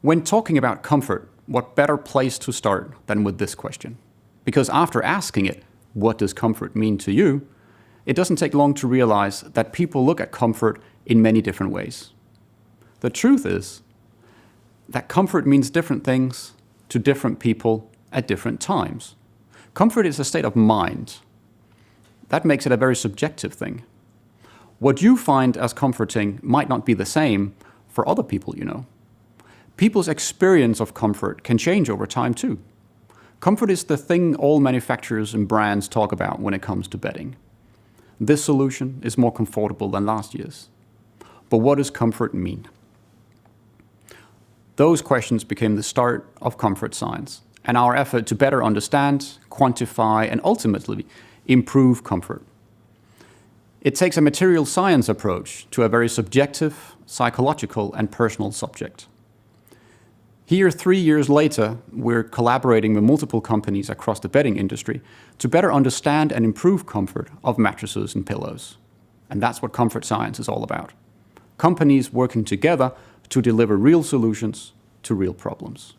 When talking about comfort, what better place to start than with this question? Because after asking it, what does comfort mean to you? It doesn't take long to realize that people look at comfort in many different ways. The truth is that comfort means different things to different people at different times. Comfort is a state of mind. That makes it a very subjective thing. What you find as comforting might not be the same for other people you know. People's experience of comfort can change over time too. Comfort is the thing all manufacturers and brands talk about when it comes to bedding. This solution is more comfortable than last year's. But what does comfort mean? Those questions became the start of ComfortScience and our effort to better understand, quantify, and ultimately improve comfort. It takes a material science approach to a very subjective, psychological, and personal subject. Here, 3 years later, we're collaborating with multiple companies across the bedding industry to better understand and improve comfort of mattresses and pillows. And that's what ComfortScience is all about. Companies working together to deliver real solutions to real problems.